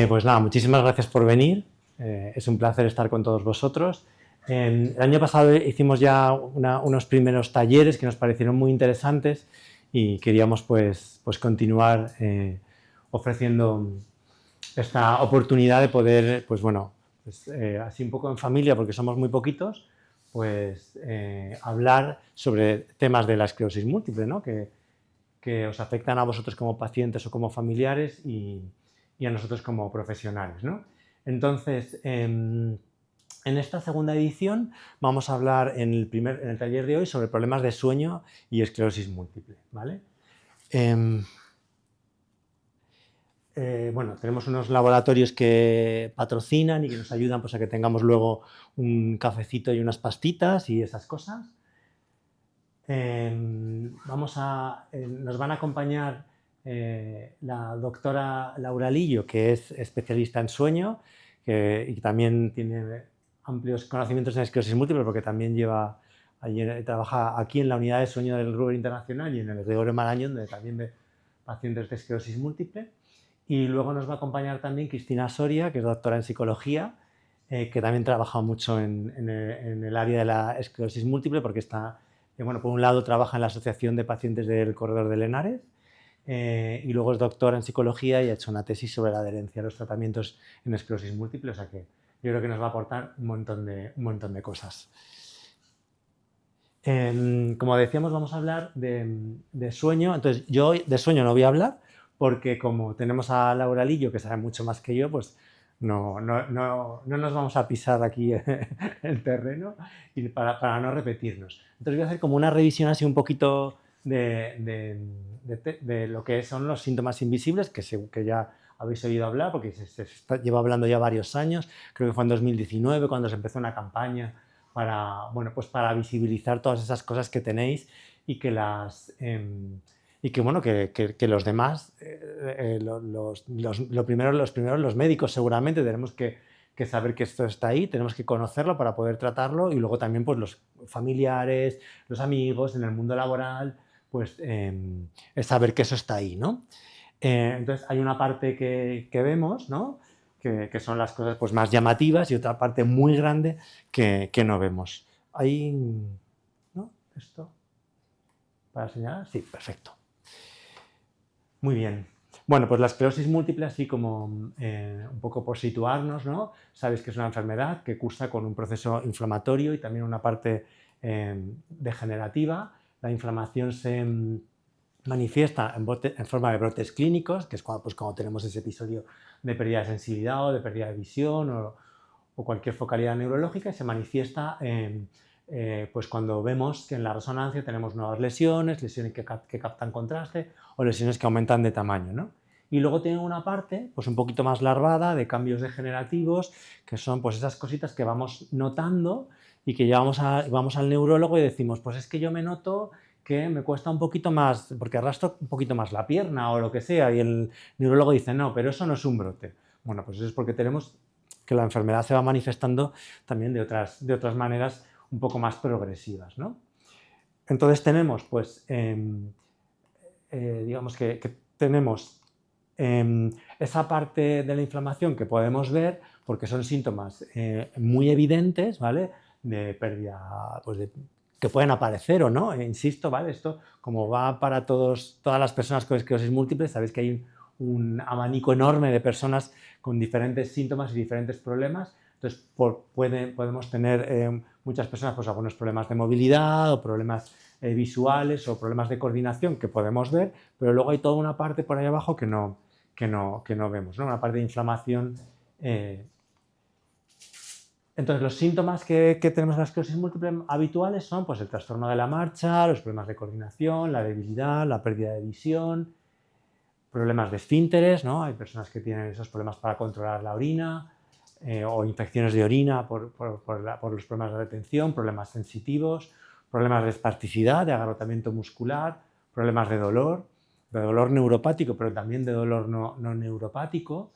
Pues nada, muchísimas gracias por venir. Es un placer estar con todos vosotros. El año pasado hicimos ya unos primeros talleres que nos parecieron muy interesantes y queríamos pues continuar ofreciendo esta oportunidad de poder, pues bueno, así un poco en familia, porque somos muy poquitos, pues hablar sobre temas de la esclerosis múltiple, ¿no? Que os afectan a vosotros como pacientes o como familiares y a nosotros como profesionales, ¿no? Entonces, en esta segunda edición vamos a hablar en el taller de hoy sobre problemas de sueño y esclerosis múltiple, ¿vale? Bueno, tenemos unos laboratorios que patrocinan y que nos ayudan pues, a que tengamos luego un cafecito y unas pastitas y esas cosas. Nos van a acompañar la doctora Laura Lillo, que es especialista en sueño y que también tiene amplios conocimientos en esclerosis múltiple porque también trabaja aquí en la unidad de sueño del Grupo Internacional y en el Gregorio Marañón, donde también ve pacientes de esclerosis múltiple. Y luego nos va a acompañar también Cristina Soria, que es doctora en psicología, que también trabaja mucho en el área de la esclerosis múltiple porque está, bueno, por un lado trabaja en la Asociación de Pacientes del Corredor de Henares y luego es doctora en psicología y ha hecho una tesis sobre la adherencia a los tratamientos en esclerosis múltiple, o sea que yo creo que nos va a aportar un montón de cosas. Como decíamos, vamos a hablar de sueño. Entonces, yo de sueño no voy a hablar porque como tenemos a Laura Lillo, que sabe mucho más que yo, pues no nos vamos a pisar aquí el terreno y para no repetirnos. Entonces voy a hacer como una revisión así un poquito de lo que son los síntomas invisibles, que ya habéis oído hablar, porque lleva hablando ya varios años. Creo que fue en 2019 cuando se empezó una campaña para, bueno, pues para visibilizar todas esas cosas que tenéis y que los demás, los primeros los médicos seguramente tenemos que saber que esto está ahí, tenemos que conocerlo para poder tratarlo y luego también pues los familiares, los amigos en el mundo laboral, pues es saber que eso está ahí, ¿no? Entonces hay una parte que vemos, ¿no? Que son las cosas pues, más llamativas y otra parte muy grande que no vemos. ¿Hay, ¿no? ¿Esto? ¿Para señalar? Sí, perfecto. Muy bien. Bueno, pues la esclerosis múltiple, así como un poco por situarnos, ¿no? Sabéis que es una enfermedad que cursa con un proceso inflamatorio y también una parte degenerativa. La inflamación se manifiesta en forma de brotes clínicos, que es cuando tenemos ese episodio de pérdida de sensibilidad o de pérdida de visión o cualquier focalidad neurológica, y se manifiesta pues cuando vemos que en la resonancia tenemos nuevas lesiones que captan contraste o lesiones que aumentan de tamaño, ¿no? Y luego tiene una parte pues un poquito más larvada de cambios degenerativos, que son pues esas cositas que vamos notando y que ya vamos al neurólogo y decimos, pues es que yo me noto que me cuesta un poquito más, porque arrastro un poquito más la pierna o lo que sea, y el neurólogo dice, no, pero eso no es un brote. Bueno, pues eso es porque tenemos que la enfermedad se va manifestando también de otras maneras un poco más progresivas, ¿no? Entonces tenemos, pues, digamos que tenemos esa parte de la inflamación que podemos ver porque son síntomas muy evidentes, ¿vale? De pérdida, pues que pueden aparecer o no, insisto, ¿vale? Esto, como va para todas las personas con esclerosis múltiple, sabéis que hay un abanico enorme de personas con diferentes síntomas y diferentes problemas. Entonces, podemos tener muchas personas pues, algunos problemas de movilidad o problemas visuales o problemas de coordinación que podemos ver, pero luego hay toda una parte por ahí abajo que no vemos, ¿no? Una parte de inflamación. Entonces, los síntomas que tenemos en la esclerosis múltiple habituales son pues, el trastorno de la marcha, los problemas de coordinación, la debilidad, la pérdida de visión, problemas de esfínteres, ¿no? Hay personas que tienen esos problemas para controlar la orina o infecciones de orina por los problemas de retención, problemas sensitivos, problemas de espasticidad, de agarrotamiento muscular, problemas de dolor neuropático, pero también de dolor no neuropático,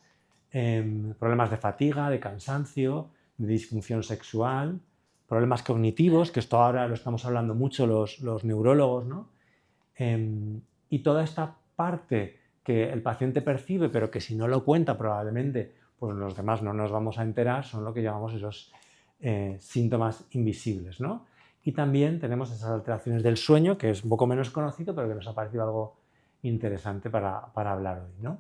problemas de fatiga, de cansancio, de disfunción sexual, problemas cognitivos, que esto ahora lo estamos hablando mucho los neurólogos, ¿no? Y toda esta parte que el paciente percibe, pero que si no lo cuenta probablemente pues los demás no nos vamos a enterar, son lo que llamamos esos síntomas invisibles, ¿no? Y también tenemos esas alteraciones del sueño, que es un poco menos conocido, pero que nos ha parecido algo interesante para hablar hoy, ¿no?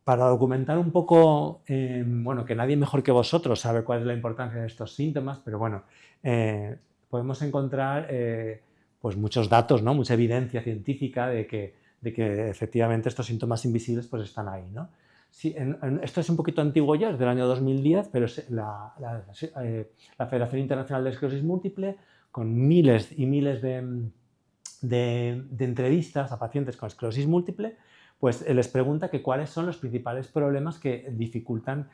Para documentar un poco, bueno, que nadie mejor que vosotros sabe cuál es la importancia de estos síntomas, pero bueno, podemos encontrar pues muchos datos, ¿no? Mucha evidencia científica de que efectivamente estos síntomas invisibles pues están ahí, ¿no? Sí, esto es un poquito antiguo ya, es del año 2010, pero la Federación Internacional de Esclerosis Múltiple, con miles y miles de entrevistas a pacientes con esclerosis múltiple, pues les pregunta que cuáles son los principales problemas que dificultan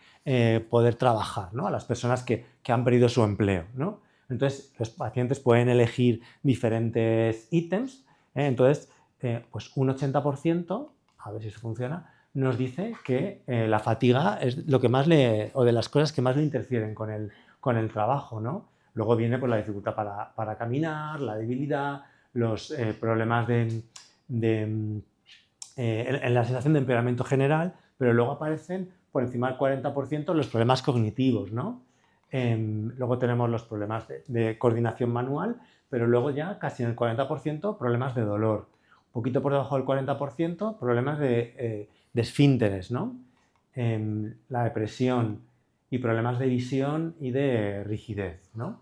poder trabajar, ¿no? A las personas que han perdido su empleo, ¿no? Entonces, los pacientes pueden elegir diferentes ítems, entonces, pues un 80%, a ver si eso funciona, nos dice que la fatiga es lo que más o de las cosas que más le interfieren con el trabajo, ¿no? Luego viene pues, la dificultad para caminar, la debilidad, los problemas en la sensación de empeoramiento general, pero luego aparecen por encima del 40% los problemas cognitivos, ¿no? Luego tenemos los problemas de coordinación manual, pero luego ya casi en el 40% problemas de dolor. Un poquito por debajo del 40% problemas de esfínteres, ¿no? La depresión y problemas de visión y de rigidez, ¿no?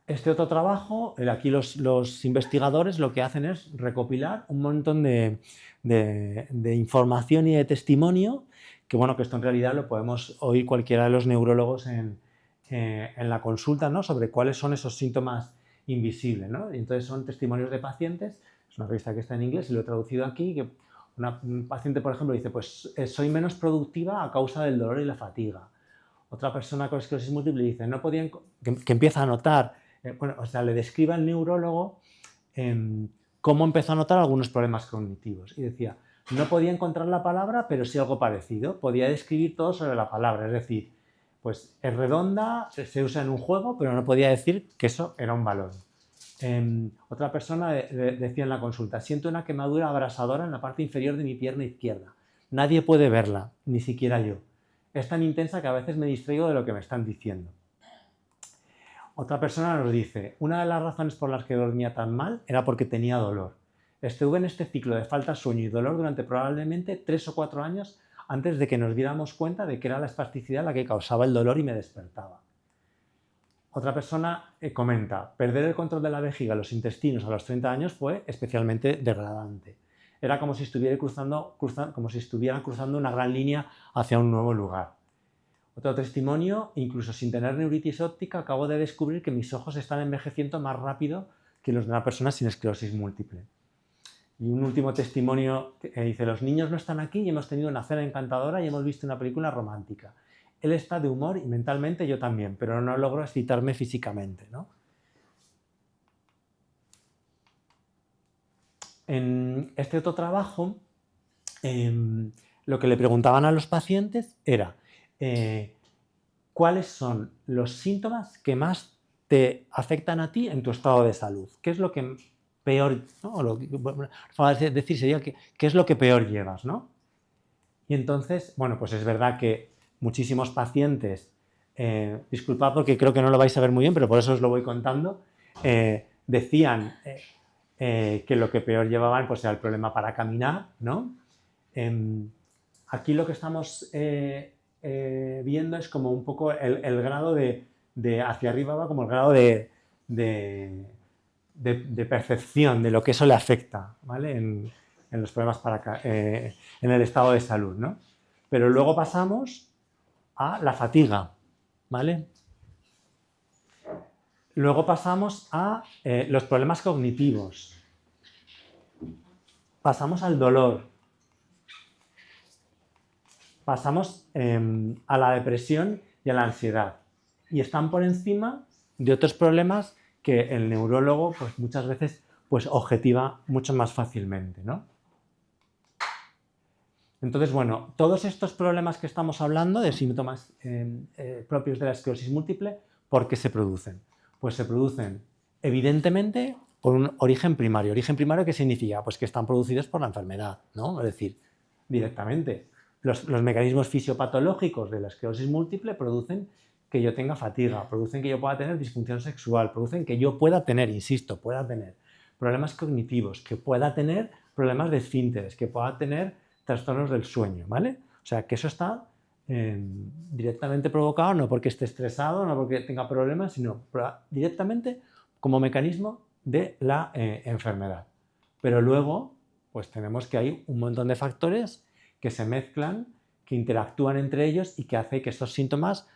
Este otro trabajo, aquí los investigadores lo que hacen es recopilar un montón de información y de testimonio, que bueno, que esto en realidad lo podemos oír cualquiera de los neurólogos en la consulta, ¿no? Sobre cuáles son esos síntomas invisibles, ¿no? Y entonces son testimonios de pacientes, es una revista que está en inglés y lo he traducido aquí, que un paciente, por ejemplo, dice, pues soy menos productiva a causa del dolor y la fatiga. Otra persona con esclerosis múltiple dice, no podían, que empieza a notar, bueno, o sea, le describe al neurólogo cómo empezó a notar algunos problemas cognitivos. Y decía, no podía encontrar la palabra, pero sí algo parecido. Podía describir todo sobre la palabra. Es decir, pues es redonda, se usa en un juego, pero no podía decir que eso era un balón. Otra persona decía en la consulta, siento una quemadura abrasadora en la parte inferior de mi pierna izquierda. Nadie puede verla, ni siquiera yo. Es tan intensa que a veces me distraigo de lo que me están diciendo. Otra persona nos dice, una de las razones por las que dormía tan mal era porque tenía dolor. Estuve en este ciclo de falta de sueño y dolor durante probablemente 3 o 4 años antes de que nos diéramos cuenta de que era la espasticidad la que causaba el dolor y me despertaba. Otra persona comenta, perder el control de la vejiga y los intestinos a los 30 años fue especialmente degradante. Era como si estuvieran cruzando una gran línea hacia un nuevo lugar. Otro testimonio, incluso sin tener neuritis óptica, acabo de descubrir que mis ojos están envejeciendo más rápido que los de una persona sin esclerosis múltiple. Y un último testimonio que dice, los niños no están aquí y hemos tenido una cena encantadora y hemos visto una película romántica. Él está de humor y mentalmente yo también, pero no logro excitarme físicamente, ¿no? En este otro trabajo, lo que le preguntaban a los pacientes era ¿cuáles son los síntomas que más te afectan a ti en tu estado de salud? ¿Qué es lo que peor, ¿no? Decir sería qué es lo que peor llevas, ¿no? Y entonces, bueno, pues es verdad que muchísimos pacientes, disculpad porque creo que no lo vais a ver muy bien, pero por eso os lo voy contando, decían que lo que peor llevaban pues era el problema para caminar, ¿no? Aquí lo que estamos viendo es como un poco el grado de hacia arriba va como el grado de percepción de lo que eso le afecta, ¿vale? En los problemas en el estado de salud, ¿no? Pero luego pasamos a la fatiga, ¿vale? Luego pasamos a los problemas cognitivos. Pasamos al dolor. Pasamos a la depresión y a la ansiedad. Y están por encima de otros problemas que el neurólogo pues, muchas veces pues, objetiva mucho más fácilmente, ¿no? Entonces, bueno, todos estos problemas que estamos hablando de síntomas propios de la esclerosis múltiple, ¿por qué se producen? Pues se producen evidentemente por un origen primario. ¿Origen primario qué significa? Pues que están producidos por la enfermedad, ¿no? Es decir, directamente. Los mecanismos fisiopatológicos de la esclerosis múltiple producen que yo tenga fatiga, producen que yo pueda tener disfunción sexual, producen que yo pueda tener, insisto, pueda tener problemas cognitivos, que pueda tener problemas de esfínteres, que pueda tener trastornos del sueño, ¿vale? O sea, que eso está directamente provocado no porque esté estresado, no porque tenga problemas, sino directamente como mecanismo de la enfermedad. Pero luego, pues tenemos que hay un montón de factores que se mezclan, que interactúan entre ellos y que hace que estos síntomas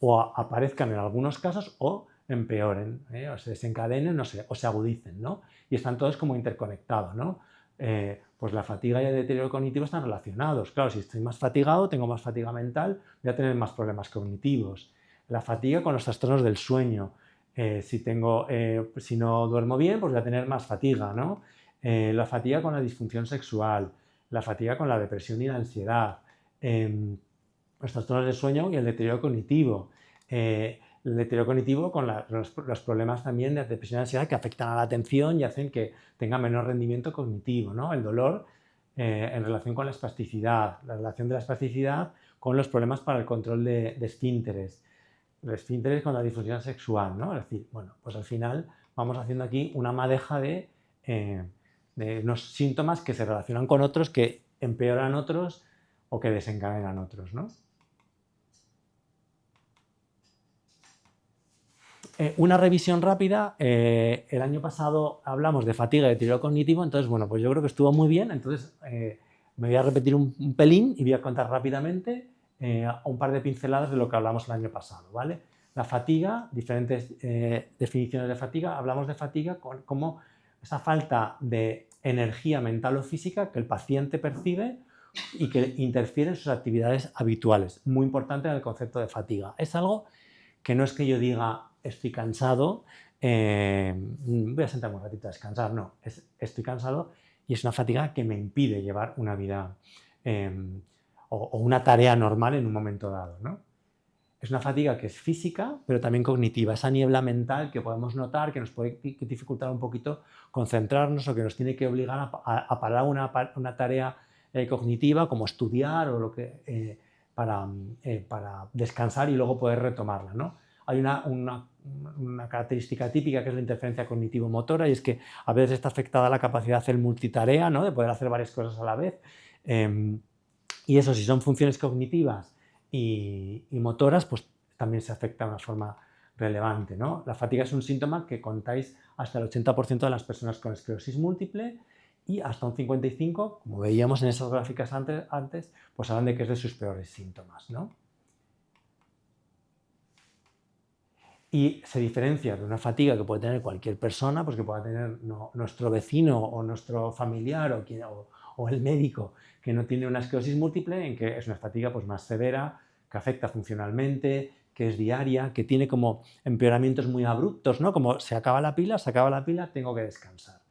o aparezcan en algunos casos o empeoren, o se desencadenen o se agudicen, ¿no? Y están todos como interconectados, ¿no? Pues la fatiga y el deterioro cognitivo están relacionados. Claro, si estoy más fatigado, tengo más fatiga mental, voy a tener más problemas cognitivos. La fatiga con los trastornos del sueño. Si no duermo bien, pues voy a tener más fatiga, ¿no? La fatiga con la disfunción sexual, la fatiga con la depresión y la ansiedad, los trastornos del sueño y el deterioro cognitivo. El deterioro cognitivo con los problemas también de depresión y ansiedad que afectan a la atención y hacen que tenga menor rendimiento cognitivo, ¿no? El dolor en relación con la espasticidad, la relación de la espasticidad con los problemas para el control de esfínteres, el esfínteres con la disfunción sexual, ¿no? Es decir, bueno, pues al final vamos haciendo aquí una madeja de unos síntomas que se relacionan con otros, que empeoran otros o que desencadenan otros, ¿no? Una revisión rápida, el año pasado hablamos de fatiga y deterioro cognitivo, entonces, bueno, pues yo creo que estuvo muy bien, entonces me voy a repetir un pelín y voy a contar rápidamente un par de pinceladas de lo que hablamos el año pasado, ¿vale? La fatiga, diferentes definiciones de fatiga, hablamos de fatiga como esa falta de energía mental o física que el paciente percibe y que interfiere en sus actividades habituales. Muy importante en el concepto de fatiga. Es algo que no es que yo diga estoy cansado, voy a sentarme un ratito a descansar, no, estoy cansado y es una fatiga que me impide llevar una vida o una tarea normal en un momento dado, ¿no? Es una fatiga que es física, pero también cognitiva, esa niebla mental que podemos notar, que nos puede dificultar un poquito concentrarnos o que nos tiene que obligar a parar una tarea cognitiva como estudiar o lo que, para descansar y luego poder retomarla, ¿no? Hay una característica típica que es la interferencia cognitivo-motora y es que a veces está afectada la capacidad de hacer multitarea, ¿no? De poder hacer varias cosas a la vez. Y eso, si son funciones cognitivas y motoras, pues también se afecta de una forma relevante, ¿no? La fatiga es un síntoma que contáis hasta el 80% de las personas con esclerosis múltiple y hasta un 55%, como veíamos en esas gráficas antes, pues hablan de que es de sus peores síntomas, ¿no? Y se diferencia de una fatiga que puede tener cualquier persona, pues que pueda tener nuestro vecino o nuestro familiar o el médico que no tiene una esclerosis múltiple, en que es una fatiga pues, más severa, que afecta funcionalmente, que es diaria, que tiene como empeoramientos muy abruptos, ¿no? Como se acaba la pila, tengo que descansar.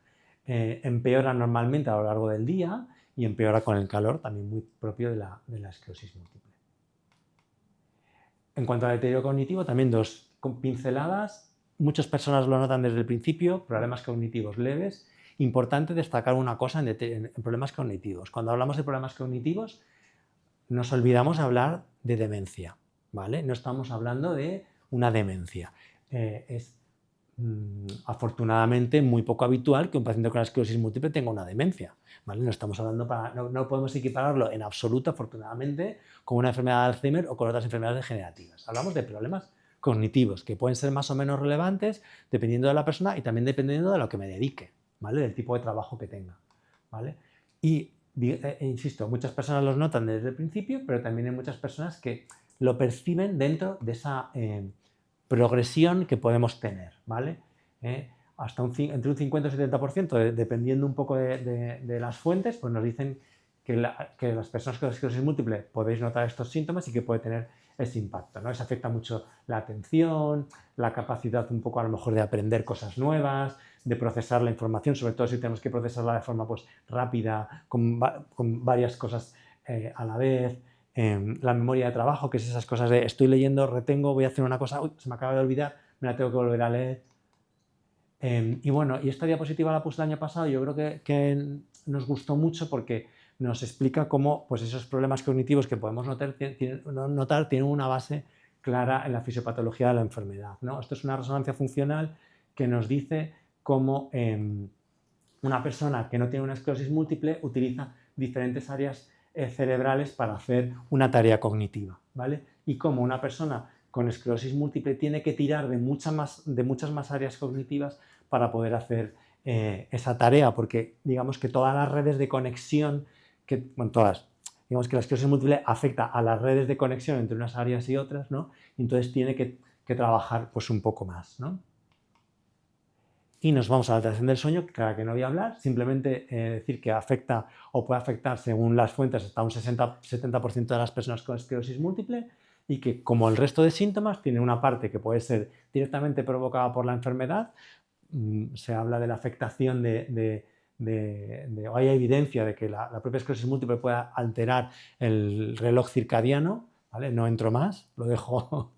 Empeora normalmente a lo largo del día y empeora con el calor, también muy propio de la esclerosis múltiple. En cuanto al deterioro cognitivo, también dos pinceladas. Muchas personas lo notan desde el principio, problemas cognitivos leves. Importante destacar una cosa en problemas cognitivos. Cuando hablamos de problemas cognitivos, nos olvidamos de hablar de demencia, ¿vale? No estamos hablando de una demencia. Es afortunadamente muy poco habitual que un paciente con la esclerosis múltiple tenga una demencia, ¿vale? No estamos hablando no podemos equipararlo en absoluto, afortunadamente, con una enfermedad de Alzheimer o con otras enfermedades degenerativas. Hablamos de problemas cognitivos que pueden ser más o menos relevantes dependiendo de la persona y también dependiendo de lo que me dedique, ¿vale? Del tipo de trabajo que tenga, ¿vale? Y insisto, muchas personas los notan desde el principio, pero también hay muchas personas que lo perciben dentro de esa progresión que podemos tener, ¿vale? Hasta entre un 50 y un 70%, dependiendo un poco de las fuentes, pues nos dicen que las personas con esclerosis múltiple podéis notar estos síntomas y que puede tener ese impacto, ¿no? Eso afecta mucho la atención, la capacidad un poco a lo mejor de aprender cosas nuevas, de procesar la información, sobre todo si tenemos que procesarla de forma pues, rápida, con varias cosas a la vez. La memoria de trabajo, que es esas cosas de estoy leyendo, retengo, voy a hacer una cosa, uy, se me acaba de olvidar, me la tengo que volver a leer. Y bueno, y esta diapositiva la puse el año pasado, yo creo que nos gustó mucho porque nos explica cómo pues, esos problemas cognitivos que podemos notar tienen una base clara en la fisiopatología de la enfermedad, ¿no? Esto es una resonancia funcional que nos dice cómo una persona que no tiene una esclerosis múltiple utiliza diferentes áreas cerebrales para hacer una tarea cognitiva, ¿vale? Y cómo una persona con esclerosis múltiple tiene que tirar de muchas más áreas cognitivas para poder hacer esa tarea, porque digamos que todas las redes de conexión, digamos que la esclerosis múltiple afecta a las redes de conexión entre unas áreas y otras, ¿no? Y entonces tiene que trabajar pues, un poco más, ¿no? Y nos vamos a la alteración del sueño, que no voy a hablar, simplemente decir que afecta o puede afectar, según las fuentes, hasta un 60-70% de las personas con esclerosis múltiple, y que, como el resto de síntomas, tiene una parte que puede ser directamente provocada por la enfermedad. Se habla de la afectación o hay evidencia de que la propia esclerosis múltiple puede alterar el reloj circadiano, ¿vale? No entro más, lo dejo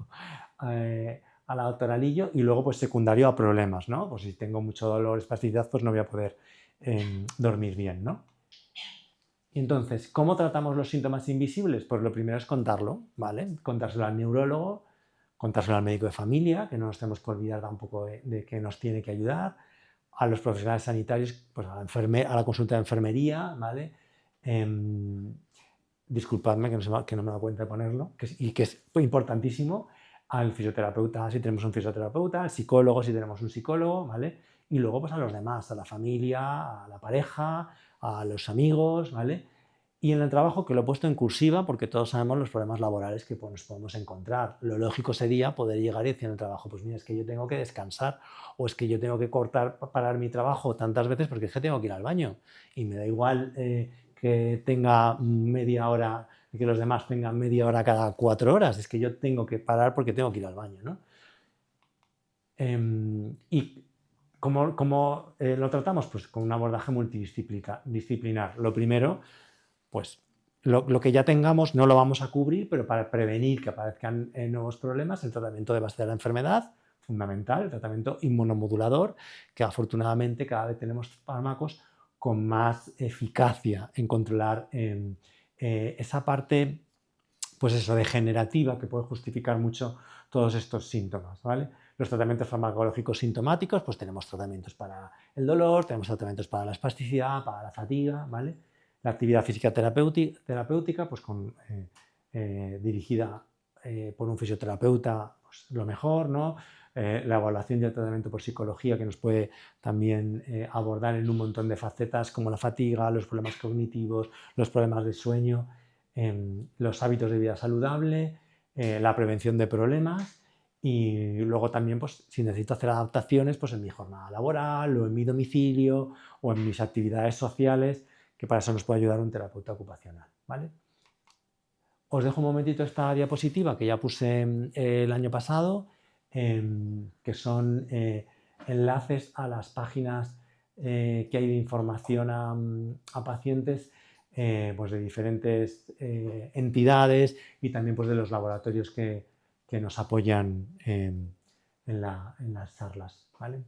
a la doctora Lillo, y luego pues secundario a problemas, ¿no? Pues si tengo mucho dolor, espasticidad, pues no voy a poder dormir bien, ¿no? Y entonces, ¿cómo tratamos los síntomas invisibles? Pues lo primero es contarlo, ¿vale? Contárselo al neurólogo, contárselo al médico de familia, que no nos tenemos que olvidar tampoco de que nos tiene que ayudar, a los profesionales sanitarios, pues a la consulta de enfermería, ¿vale? Disculpadme que no me da cuenta de ponerlo, y que es importantísimo, al fisioterapeuta, si tenemos un fisioterapeuta, al psicólogo, si tenemos un psicólogo, ¿vale? Y luego pues a los demás, a la familia, a la pareja, a los amigos, ¿vale? Y en el trabajo, que lo he puesto en cursiva porque todos sabemos los problemas laborales que pues, nos podemos encontrar. Lo lógico sería poder llegar y decir en el trabajo, pues mira, es que yo tengo que descansar, o es que yo tengo que parar mi trabajo tantas veces porque es que tengo que ir al baño. Y me da igual que tenga media hora, que los demás tengan media hora cada 4 horas, es que yo tengo que parar porque tengo que ir al baño, ¿no? Y ¿cómo lo tratamos? Pues con un abordaje multidisciplinar. Lo primero, pues lo que ya tengamos no lo vamos a cubrir, pero para prevenir que aparezcan nuevos problemas, el tratamiento de base de la enfermedad, fundamental, el tratamiento inmunomodulador, que afortunadamente cada vez tenemos fármacos con más eficacia en controlar esa parte, pues eso, degenerativa, que puede justificar mucho todos estos síntomas, ¿vale? Los tratamientos farmacológicos sintomáticos, pues tenemos tratamientos para el dolor, tenemos tratamientos para la espasticidad, para la fatiga, ¿vale? La actividad física terapéutica, pues dirigida por un fisioterapeuta, pues lo mejor, ¿no? La evaluación y el tratamiento por psicología, que nos puede también abordar en un montón de facetas como la fatiga, los problemas cognitivos, los problemas de sueño, los hábitos de vida saludable, la prevención de problemas. Y luego también, pues, si necesito hacer adaptaciones, pues en mi jornada laboral o en mi domicilio o en mis actividades sociales, que para eso nos puede ayudar un terapeuta ocupacional, ¿vale? Os dejo un momentito esta diapositiva que ya puse el año pasado, que son enlaces a las páginas que hay de información a pacientes pues de diferentes entidades y también pues de los laboratorios que nos apoyan en las charlas, ¿vale?